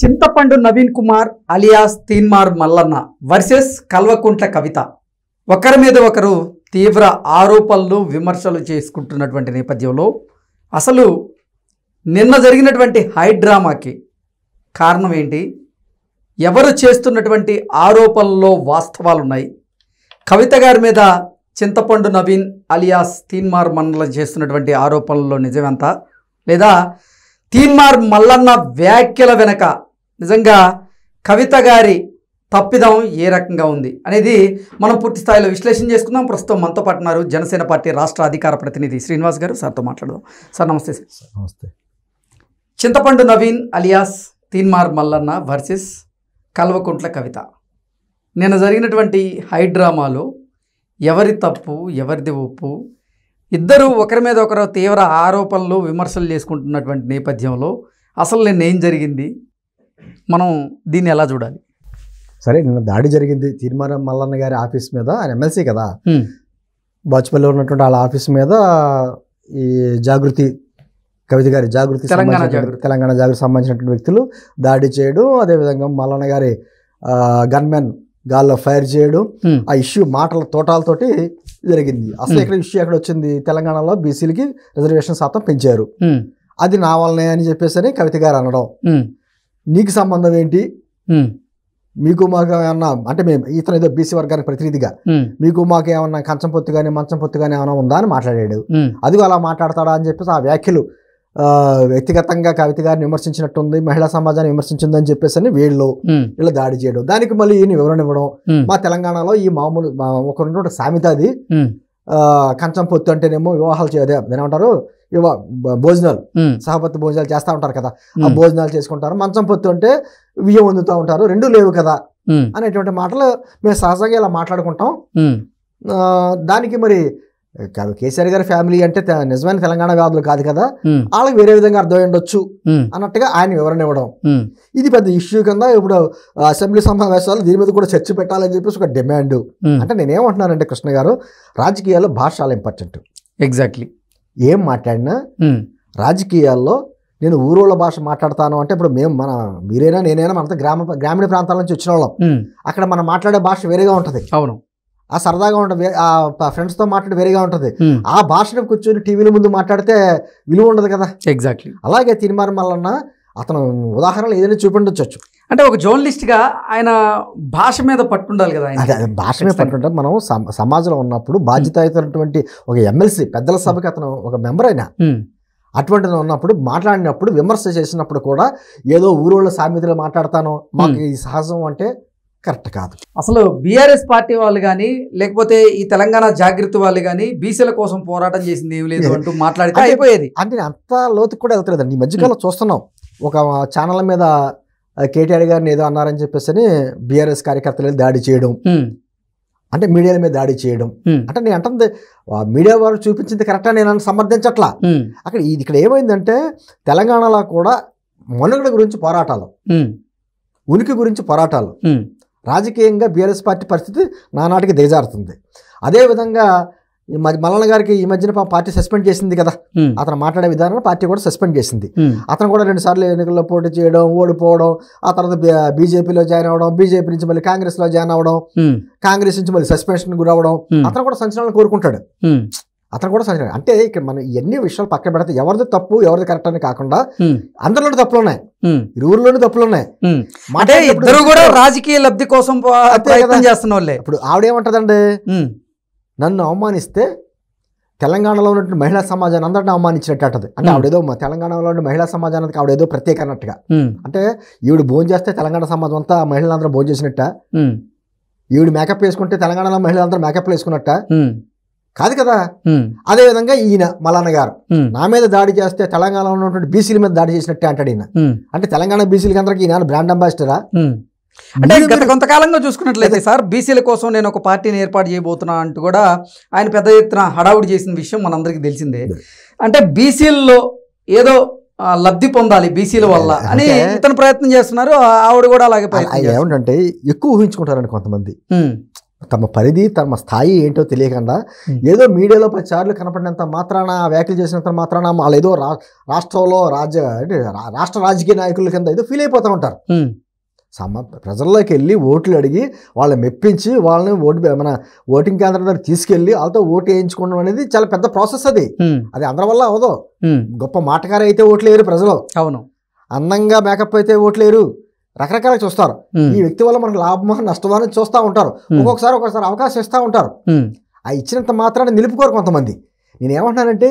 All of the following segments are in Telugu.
చింతపండు నవీన్ కుమార్ అలియాస్ తీన్మార్ మల్లన్న వర్సెస్ కల్వకుంట్ల కవిత ఒకరి మీద ఒకరు తీవ్ర ఆరోపణలు విమర్శలు చేసుకుంటున్నటువంటి నేపథ్యంలో అసలు నిన్న జరిగినటువంటి హైడ్రామాకి కారణం ఏంటి? ఎవరు చేస్తున్నటువంటి ఆరోపణల్లో వాస్తవాలు ఉన్నాయి? కవిత గారి మీద చింతపండు నవీన్ అలియాస్ తీన్మార్ మల్లన్న చేస్తున్నటువంటి ఆరోపణల్లో నిజమెంత, లేదా తీన్మార్ మల్లన్న వ్యాఖ్యల వెనక నిజంగా కవిత గారి తప్పిదం ఏ రకంగా ఉంది అనేది మనం పూర్తి స్థాయిలో విశ్లేషణ చేసుకుందాం. ప్రస్తుతం మనతో పాటు ఉన్నారు జనసేన పార్టీ రాష్ట్ర అధికార ప్రతినిధి శ్రీనివాస్ గారు. సార్తో మాట్లాడదాం. సార్ నమస్తే. సార్ నమస్తే. చింతపండు నవీన్ అలియాస్ తీన్మార్ మల్లన్న వర్సెస్ కల్వకుంట్ల కవిత, నిన్న జరిగినటువంటి హైడ్రామాలో ఎవరి తప్పు ఎవరిది ఒప్పు? ఇద్దరు ఒకరి మీద ఒకరు తీవ్ర ఆరోపణలు విమర్శలు చేసుకుంటున్నటువంటి నేపథ్యంలో అసలు నిన్న ఏం జరిగింది, మనం దీన్ని ఎలా చూడాలి? సరే, నిన్న దాడి జరిగింది తీన్మార్ మల్లన్న గారి ఆఫీస్ మీద. ఆయన ఎమ్మెల్సీ కదా, బాచుపల్లిలో ఉన్నటువంటి వాళ్ళ ఆఫీస్ మీద ఈ జాగృతి కవిత గారి తెలంగాణ జాగృతి సంబంధించినటువంటి వ్యక్తులు దాడి చేయడం, అదేవిధంగా మల్లన్న గారి గన్మెన్ గాల్లో ఫైర్ చేయడం, ఆ ఇష్యూ మాటల తోటాలతోటి జరిగింది. అసలు ఇక్కడ ఇష్యూ ఎక్కడ వచ్చింది? తెలంగాణలో బీసీలకి రిజర్వేషన్ శాతం పెంచారు, అది నా వల్లనే అని చెప్పేసి కవిత గారు అనడం. నీకు సంబంధం ఏంటి? మీకు మాకు ఏమన్నా అంటే మేము ఇతను ఏదో బీసీ వర్గానికి ప్రతినిధిగా మీకు మాకు ఏమన్నా కంచం పొత్తు కానీ మంచం పొత్తు కానీ ఏమైనా ఉందా అని మాట్లాడాడు. అది అలా మాట్లాడతాడా అని చెప్పేసి ఆ వ్యాఖ్యలు వ్యక్తిగతంగా కవిత గారిని విమర్శించినట్టుంది, మహిళా సమాజాన్ని విమర్శించిందని చెప్పేసి వీళ్ళు దాడి చేయడం. దానికి మళ్ళీ ఈయన వివరణ ఇవ్వడం. మా తెలంగాణలో ఈ మామూలు ఒక సామెత, అది కంచం పొత్తు అంటేనేమో వివాహాలు చేయదే ఏమంటారు, భోజనాలు సహపత్తి భోజనాలు చేస్తూ ఉంటారు కదా, ఆ భోజనాలు చేసుకుంటారు. మంచం పొత్తు అంటే బియ్యం వండుతూ ఉంటారు, రెండూ లేవు కదా అనేటువంటి మాటలు మేము సహజంగా ఇలా మాట్లాడుకుంటాం. దానికి మరి కేసీఆర్ గారి ఫ్యామిలీ అంటే నిజమైన తెలంగాణ వ్యాధులు కాదు కదా, వాళ్ళకి వేరే విధంగా అర్థమై ఉండొచ్చు అన్నట్టుగా ఆయన వివరణ ఇవ్వడం. ఇది పెద్ద ఇష్యూ కింద ఇప్పుడు అసెంబ్లీ సమావేశాలు దీని మీద కూడా చర్చ పెట్టాలని చెప్పేసి ఒక డిమాండ్. అంటే నేనేమంటున్నానంటే కృష్ణ గారు, రాజకీయాల్లో భాష చాలా ఇంపార్టెంట్. ఎగ్జాక్ట్లీ. ఏం మాట్లాడినా రాజకీయాల్లో నేను ఊరోళ్ళ భాష మాట్లాడతాను అంటే, ఇప్పుడు మేము మీరైనా నేనైనా మనంతా గ్రామీణ ప్రాంతాల నుంచి వచ్చిన వాళ్ళం. అక్కడ మనం మాట్లాడే భాష వేరేగా ఉంటుంది. అవును, ఆ సరదాగా ఉంటుంది, ఆ ఫ్రెండ్స్తో మాట్లాడి వేరేగా ఉంటుంది. ఆ భాషను కూర్చొని టీవీల ముందు మాట్లాడితే విలువ ఉండదు కదా. ఎగ్జాక్ట్లీ. అలాగే తీన్మార్ మల్లన్న అతను ఉదాహరణలు ఏదైనా చూపించవచ్చు. అంటే ఒక జర్నలిస్ట్గా ఆయన భాష మీద పట్టుండాలి కదా. అదే భాష మీద పట్టుంటే మనం సమాజంలో ఉన్నప్పుడు బాధ్యతాయుతమైనటువంటి ఒక ఎమ్మెల్సీ పెద్దల సభకి అతను ఒక మెంబర్ అయినా అటువంటిది ఉన్నప్పుడు మాట్లాడినప్పుడు విమర్శ చేసినప్పుడు కూడా ఏదో ఊరోళ్ళ సామెతలు మాట్లాడతాను, మాకు ఈ సహజం అంటే కరెక్ట్ కాదు. అసలు బీఆర్ఎస్ పార్టీ వాళ్ళు కానీ లేకపోతే ఈ తెలంగాణ జాగృతి వాళ్ళు కానీ బీసీల కోసం పోరాటం చేసింది ఏమి లేదు అంటూ మాట్లాడితే అయిపోయేది. అంటే అంత లోతుకు కూడా వెళ్తలేదండి. ఈ మధ్యకాలంలో చూస్తున్నాం, ఒక ఛానల్ మీద కేటీఆర్ గారిని ఏదో అన్నారని చెప్పేసి బీఆర్ఎస్ కార్యకర్తలు దాడి చేయడం, అంటే మీడియాల మీద దాడి చేయడం. అంటే నేను అంటే మీడియా వారు చూపించింది కరెక్టా నేను సమర్థించట్లా. ఇక్కడ ఏమైందంటే తెలంగాణలో కూడా మనుగడ గురించి పోరాటాలు, ఉనికి గురించి పోరాటాలు, రాజకీయంగా బీఆర్ఎస్ పార్టీ పరిస్థితి నానాటికి దిగజారుతుంది. అదేవిధంగా మల్లన్న గారికి ఈ మధ్యన పార్టీ సస్పెండ్ చేసింది కదా, అతను మాట్లాడే విధానం పార్టీ కూడా సస్పెండ్ చేసింది. అతను కూడా 2 సార్లు ఎన్నికల్లో పోటీ చేయడం, ఓడిపోవడం, ఆ తర్వాత బీజేపీలో జాయిన్ అవ్వడం, బీజేపీ నుంచి మళ్ళీ కాంగ్రెస్లో జాయిన్ అవ్వడం, కాంగ్రెస్ నుంచి మళ్ళీ సస్పెన్షన్ గురవడం, అతను కూడా సంచలనం కోరుకుంటాడు. అతను కూడా సంచలనం. అంటే ఇక్కడ మనం ఎన్ని విషయాలు పక్కన పెడితే ఎవరిది తప్పు ఎవరిది కరెక్ట్ అని కాకుండా అందరిలోని తప్పులు ఉన్నాయి, ఇరువురిలోని తప్పులు ఉన్నాయి. అంటే ఇద్దరు కూడా రాజకీయ లబ్ధి కోసం చేస్తున్న వాళ్ళే. ఇప్పుడు ఆవిడేమంటదండి, నన్ను అవమానిస్తే తెలంగాణలో ఉన్నటువంటి మహిళా సమాజాన్ని అందరిని అవమానించినట్టు అంటది. అంటే ఆవిడేదో తెలంగాణలో ఉన్న మహిళా సమాజానికి ఆవిడేదో ప్రత్యేక అన్నట్టుగా. అంటే ఈవిడ భోజనం చేస్తే తెలంగాణ సమాజం అంతా మహిళలందరూ భోజనం చేసినట్ట, ఈవిడ మేకప్ వేసుకుంటే తెలంగాణలో మహిళలందరూ మేకప్ వేసుకున్నట్ట కాదు కదా. అదేవిధంగా ఈయన మల్లన్న గారు నా మీద దాడి చేస్తే తెలంగాణలో ఉన్నటువంటి బీసీల మీద దాడి చేసినట్టే అంటాడు ఈయన. అంటే తెలంగాణ బీసీలకి అందరికీ ఈయన బ్రాండ్ అంబాసిడరా? అంటే గత కొంతకాలంగా చూసుకున్నట్లయితే సార్, బీసీల కోసం నేను ఒక పార్టీని ఏర్పాటు చేయబోతున్నా అంటూ కూడా ఆయన పెద్ద ఎత్తున హడావుడి చేసిన విషయం మనందరికీ తెలిసిందే. అంటే బీసీల్లో ఏదో లబ్ధి పొందాలి బీసీల వల్ల అని ఇతను ప్రయత్నం చేస్తున్నారు, ఆవిడ కూడా అలాగే. ఏమంటే ఎక్కువ ఊహించుకుంటారండి కొంతమంది. తమ పరిధి తమ స్థాయి ఏంటో తెలియకుండా ఏదో మీడియాలో 10 సార్లు కనపడినంత మాత్రాన వ్యాఖ్యలు చేసినంత మాత్రాన వాళ్ళు ఏదో రాష్ట్రంలో రాష్ట్ర రాజకీయ నాయకుల కింద ఏదో ఫీల్ అయిపోతూ ఉంటారు. ప్రజల్లోకి వెళ్ళి ఓట్లు అడిగి వాళ్ళని మెప్పించి వాళ్ళని మన ఓటింగ్ కేంద్రం దగ్గర తీసుకెళ్లి వాళ్ళతో ఓటు వేయించుకోవడం అనేది చాలా పెద్ద ప్రాసెస్. అది అందరి వల్ల అవదు. గొప్ప మాటకారు అయితే ఓట్లు వేయరు ప్రజలు. అవును. అందంగా మేకప్ అయితే ఓట్లు వేయరు. రకరకాలుగా చూస్తారు. ఈ వ్యక్తి వల్ల మనకు లాభమా నష్టమా అని చూస్తూ ఉంటారు. ఒక్కొక్కసారి అవకాశం ఇస్తూ ఉంటారు. ఆ ఇచ్చినంత మాత్రాన్ని నిలుపుకోరు కొంతమంది. నేనేమంటున్నానంటే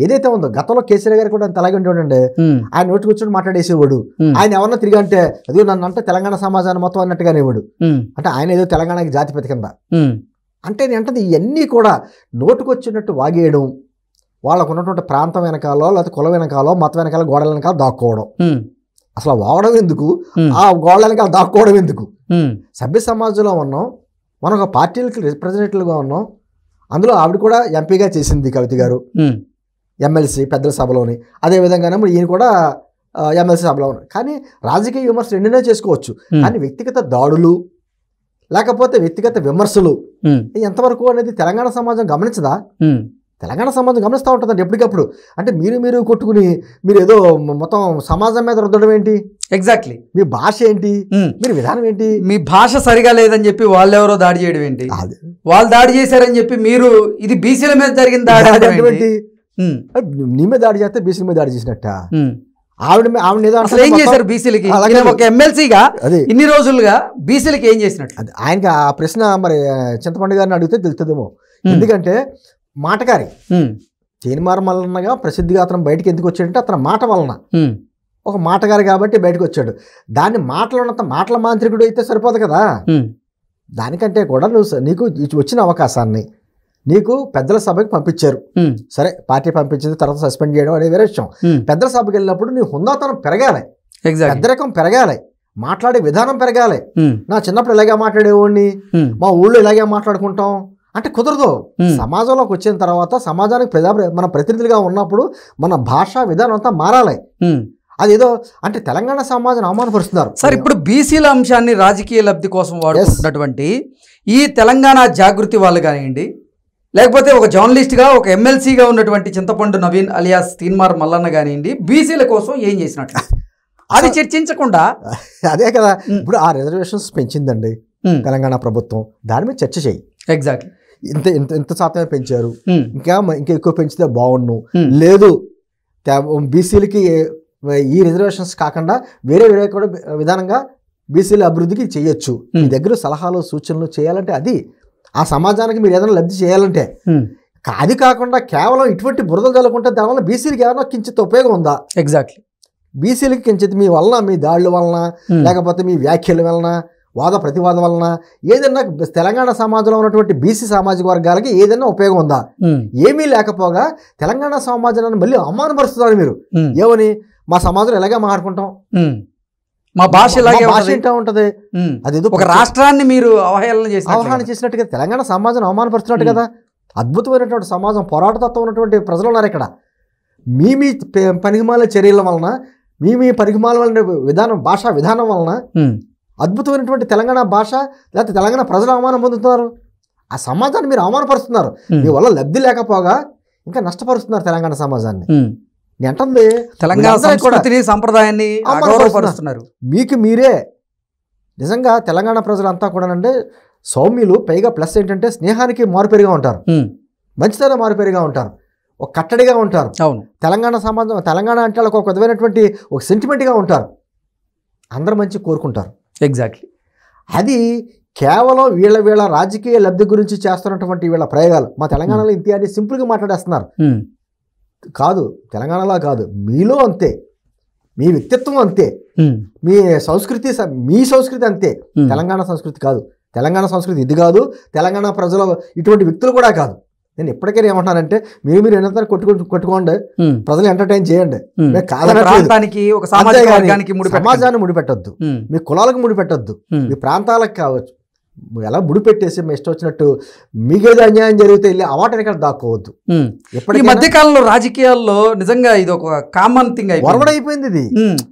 ఏదైతే ఉందో గతంలో కేసీఆర్ గారు కూడా అలాగే ఉండేవాడండి. ఆయన నోటికి వచ్చి మాట్లాడేసేవాడు. ఆయన ఎవరన్నా తిరిగి అంటే అదే నన్ను అంటే తెలంగాణ సమాజాన్ని మొత్తం అన్నట్టుగానే ఇవ్వడు. అంటే ఆయన ఏదో తెలంగాణకి జాతిపతి కింద అంటే నేను ఇవన్నీ కూడా నోటుకు వచ్చినట్టు వాగేయడం, వాళ్ళకు ఉన్నటువంటి ప్రాంతం వెనకాలో లేకపోతే కుల వెనకాలో మతం వెనకాల గోడల వెనకాల దాక్కోవడం. అసలు వాడడం ఎందుకు, ఆ గోడల వెనకాల దాక్కోవడం ఎందుకు? సభ్య సమాజంలో ఉన్నాం, మనం ఒక పార్టీలకి రిప్రజెంటేటివ్గా ఉన్నాం. అందులో ఆవిడ కూడా ఎంపీగా చేసింది కవిత గారు, ఎమ్మెల్సీ పెద్దల సభలోని. అదేవిధంగానే ఈయన కూడా ఎమ్మెల్సీ సభలో ఉన్నారు. కానీ రాజకీయ విమర్శలు ఎన్నైనా చేసుకోవచ్చు. కానీ వ్యక్తిగత దాడులు లేకపోతే వ్యక్తిగత విమర్శలు ఎంతవరకు అనేది తెలంగాణ సమాజం గమనించదా? తెలంగాణ సమాజం గమనిస్తూ ఉంటుందండి ఎప్పటికప్పుడు. అంటే మీరు కొట్టుకుని మీరు ఏదో మొత్తం సమాజం మీద రుద్దడం ఏంటి? ఎగ్జాక్ట్లీ. మీ భాష ఏంటి, మీరు విధానం ఏంటి? మీ భాష సరిగా లేదని చెప్పి వాళ్ళెవరో దాడి చేయడం ఏంటి? వాళ్ళు దాడి చేశారని చెప్పి మీరు ఇది బీసీల మీద జరిగిన దాడి ఏంటి? నీ మీద దాడి చేస్తే బీసీల మీద దాడి చేసినట్ట. ఆవిడ ఏం చేశారు బీసీలకి? ఒక ఎమ్మెల్సీగా ఇన్ని రోజులుగా బీసీలకి ఏం చేసినట్టు ఆయనకి ఆ ప్రశ్న మరి చింతపండు గారిని అడిగితే తెలుస్తుందేమో. ఎందుకంటే మాటకారి తీన్మార్ మల్లన్నగా ప్రసిద్ధిగా అతను బయటకు ఎందుకు వచ్చాడంటే అతని మాట వలన. ఒక మాటగారు కాబట్టి బయటకు వచ్చాడు. దాన్ని మాటలున్నంత మాటల మాంత్రికుడు అయితే సరిపోదు కదా. దానికంటే కూడా నీకు వచ్చిన అవకాశాన్ని నీకు పెద్దల సభకి పంపించారు. సరే పార్టీ పంపించింది, తర్వాత సస్పెండ్ చేయడం అనేది వేరే విషయం. పెద్దల సభకి వెళ్ళినప్పుడు నీ హుందాతనం పెరగాలి, పెద్దరికం పెరగాలి, మాట్లాడే విధానం పెరగాలి. నా చిన్నప్పుడు ఇలాగే మాట్లాడేవాడిని, మా ఊళ్ళో ఇలాగే మాట్లాడుకుంటాం అంటే కుదరదు. సమాజంలోకి వచ్చిన తర్వాత సమాజానికి మన ప్రతినిధులుగా ఉన్నప్పుడు మన భాషా విధానం అంతా మారాలి. అదేదో అంటే తెలంగాణ సమాజాన్ని అవమానపరుస్తున్నారు. సార్, ఇప్పుడు బీసీల అంశాన్ని రాజకీయ లబ్ధి కోసం వాడుకుంటున్నటువంటి ఈ తెలంగాణ జాగృతి వాళ్ళు కానివ్వండి, లేకపోతే ఒక జర్నలిస్ట్గా ఒక ఎమ్మెల్సీగా ఉన్నటువంటి చింతపండు నవీన్ అలియాస్ తీన్మార్ మల్లన్న కానివ్వండి, బీసీల కోసం ఏం చేసినట్లు అది చర్చించకుండా అదే కదా. ఇప్పుడు ఆ రిజర్వేషన్స్ పెంచిందండి తెలంగాణ ప్రభుత్వం, దాని మీద చర్చ చేయి. ఎగ్జాక్ట్లీ. ఇంత శాతమే పెంచారు, ఇంకా ఎక్కువ పెంచితే బాగుండు. లేదు బీసీలకి ఈ రిజర్వేషన్స్ కాకుండా వేరే కూడా విధానంగా బీసీల అభివృద్ధికి చేయొచ్చు. మీ దగ్గర సలహాలు సూచనలు చేయాలంటే అది ఆ సమాజానికి మీరు ఏదైనా లబ్ధి చేయాలంటే. అది కాకుండా కేవలం ఇటువంటి బురదలు చల్లుకుంటే దానివల్ల బీసీలకి ఏమైనా కించిత్ ఉపయోగం ఉందా? ఎగ్జాక్ట్లీ. బీసీలకి కించిత్ మీ వలన, మీ దాడుల వలన, లేకపోతే మీ వ్యాఖ్యల వలన, వాద ప్రతివాదం వలన ఏదైనా తెలంగాణ సమాజంలో ఉన్నటువంటి బీసీ సామాజిక వర్గాలకి ఏదైనా ఉపయోగం ఉందా? ఏమీ లేకపోగా తెలంగాణ సమాజాన్ని మళ్ళీ అవమానపరుస్తున్నారు మీరు. ఏమని? మా సమాజంలో ఎలాగే మాట్లాడుకుంటాం, మా భాష ఏంటో ఉంటది. అదేదో ఒక రాష్ట్రాన్ని మీరు అవహేళన చేసినట్టుగా తెలంగాణ సమాజాన్ని అవమానపరుస్తున్నట్టు కదా. అద్భుతమైనటువంటి సమాజం, పోరాటతత్వం ఉన్నటువంటి ప్రజలు ఉన్నారు ఇక్కడ. మీ పనికిమాల చర్యల వలన, మీ పనికిమాల విధానం, భాషా విధానం వలన అద్భుతమైనటువంటి తెలంగాణ భాష లేకపోతే తెలంగాణ ప్రజలు అవమానం పొందుతున్నారు. ఆ సమాజాన్ని మీరు అవమానపరుస్తున్నారు. మీ వల్ల లబ్ధి లేకపోగా ఇంకా నష్టపరుస్తున్నారు తెలంగాణ సమాజాన్ని. ఏంటంది తెలంగాణ సంస్కృతిని, సంప్రదాయాన్ని అవమానపరుస్తున్నారు. మీకు మీరే నిజంగా తెలంగాణ ప్రజలంతా కూడానంటే సౌమ్యులు, పైగా ప్లస్ ఏంటంటే స్నేహానికి మారుపేరుగా ఉంటారు, మంచితనం మారుపేరుగా ఉంటారు, ఒక కట్టడిగా ఉంటారు. అవును. తెలంగాణ సమాజం, తెలంగాణ అంటే ఒక విధమైనటువంటి ఒక సెంటిమెంట్గా ఉంటారు, అందరు మంచి కోరుకుంటారు. ఎగ్జాక్ట్లీ. అది కేవలం వీళ్ళ రాజకీయ లబ్ధి గురించి చేస్తున్నటువంటి వీళ్ళ ప్రయోగాలు. మా తెలంగాణలో ఇంతే అని సింపుల్గా మాట్లాడేస్తున్నారు. కాదు, తెలంగాణలో కాదు, మీలో అంతే, మీ వ్యక్తిత్వం అంతే, మీ సంస్కృతి అంతే. తెలంగాణ సంస్కృతి కాదు, తెలంగాణ సంస్కృతి ఇది కాదు, తెలంగాణ ప్రజల ఇటువంటి వ్యక్తులు కూడా కాదు. నేను ఎప్పటికైనా ఏమంటున్నానంటే మీరు ఎంత కొట్టుకోండి, ప్రజలు ఎంటర్టైన్ చేయండి, సమాజాన్ని ముడిపెట్టద్దు, మీ కులాలకు ముడిపెట్టద్దు, మీ ప్రాంతాలకు కావచ్చు, ఎలా ముడిపెట్టేసి మీ ఇష్టం వచ్చినట్టు మీకేదో అన్యాయం జరిగితే వెళ్ళి అవాటని ఇక్కడ దాక్కోవద్దు. ఈ మధ్య కాలంలో రాజకీయాల్లో నిజంగా ఇది ఒక కామన్ థింగ్ అయిపోయింది.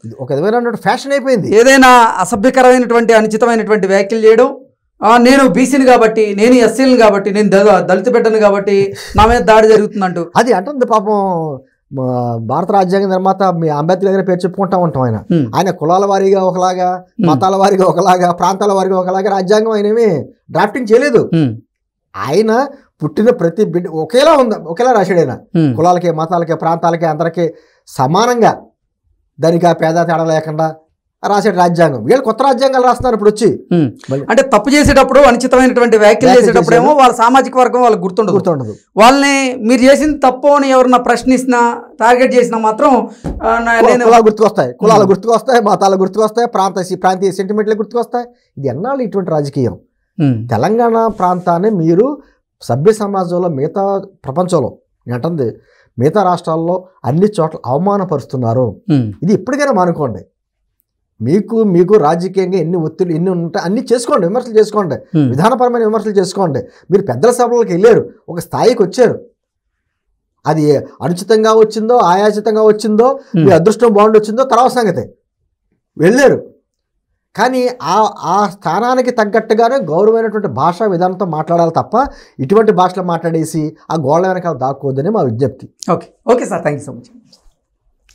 ఇది ఒక విధమైన ఫ్యాషన్ అయిపోయింది. ఏదైనా అసభ్యకరమైనటువంటి, అనుచితమైనటువంటి వ్యాఖ్యలు చేయడం, నేను బీసీని కాబట్టి, నేను ఎస్సీని కాబట్టి, నేను దళిత బిడ్డను కాబట్టి నా మీద దాడి జరుగుతుందంటూ అది అంటుంది పాపం. భారత రాజ్యాంగ నిర్మాత మీ అంబేద్కర్ దగ్గర పేరు చెప్పుకుంటా ఉంటాం. ఆయన కులాల వారీగా ఒకలాగా, మతాల వారీగా ఒకలాగా, ప్రాంతాల వారీగా ఒకలాగా రాజ్యాంగం ఆయనేమి డ్రాఫ్టింగ్ చేయలేదు. ఆయన పుట్టిన ప్రతి బిడ్డ ఒకేలా రాశాడు. ఆయన కులాలకి, మతాలకి, ప్రాంతాలకి అందరికీ సమానంగా, దానికి ఆ పేద తేడా లేకుండా రాసాడు రాజ్యాంగం. వీళ్ళు కొత్త రాజ్యాంగాలు రాస్తున్నారు ఇప్పుడు వచ్చి. అంటే తప్పు చేసేటప్పుడు, అనుచితమైనటువంటి వ్యాఖ్యలు చేసేటప్పుడు ఏమో వాళ్ళ సామాజిక వర్గం వాళ్ళకి గుర్తుండదు. వాళ్ళని మీరు చేసింది తప్పు అని ఎవరన్నా ప్రశ్నిస్తున్నా, టార్గెట్ చేసినా మాత్రం కులాలు గుర్తుకొస్తాయి, మతాలు గుర్తుకొస్తాయి, ప్రాంతీయ సెంటిమెంట్లు గుర్తుకొస్తాయి. ఇది ఎన్నాళ్ళు ఇటువంటి రాజకీయం? తెలంగాణ ప్రాంతాన్ని మీరు సభ్య సమాజంలో, మిగతా ప్రపంచంలో, అంటుంది మిగతా రాష్ట్రాల్లో అన్ని చోట్ల అవమానపరుస్తున్నారు. ఇది ఇప్పటికైనా మానుకోండి. మీకు రాజకీయంగా ఎన్ని ఒత్తిళ్ళు ఎన్ని ఉంటాయి అన్ని చేసుకోండి, విమర్శలు చేసుకోండి, విధానపరమైన విమర్శలు చేసుకోండి. మీరు పెద్దల సభలకు వెళ్ళారు, ఒక స్థాయికి వచ్చారు. అది అనుచితంగా వచ్చిందో, ఆయాచితంగా వచ్చిందో, మీ అదృష్టం బాగుండి వచ్చిందో తర్వాత సంగతి. వెళ్ళారు, కానీ ఆ స్థానానికి తగ్గట్టుగానే గౌరవమైనటువంటి భాషా విధానంతో మాట్లాడాలి తప్ప ఇటువంటి భాషలో మాట్లాడేసి ఆ గోళ్ళ వెనకాల దాక్కోవద్దని మా విజ్ఞప్తి. Okay sir, thank you so much.